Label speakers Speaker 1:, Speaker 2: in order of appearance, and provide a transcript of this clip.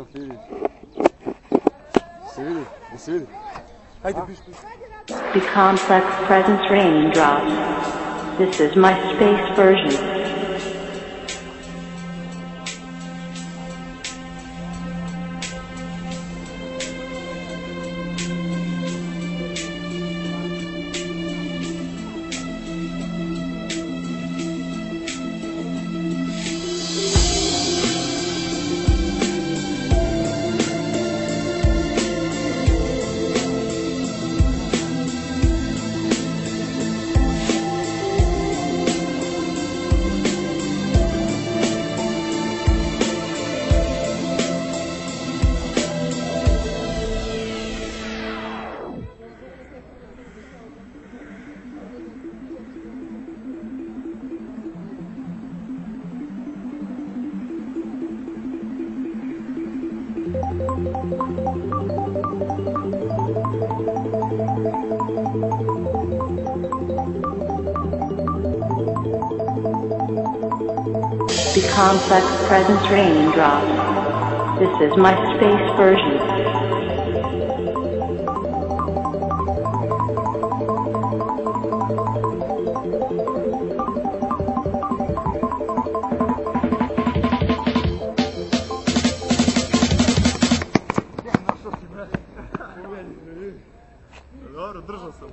Speaker 1: The complex presence raindrops. This is my space version. The complex presence raindrops. This is my space version.
Speaker 2: Dobro, držao sam.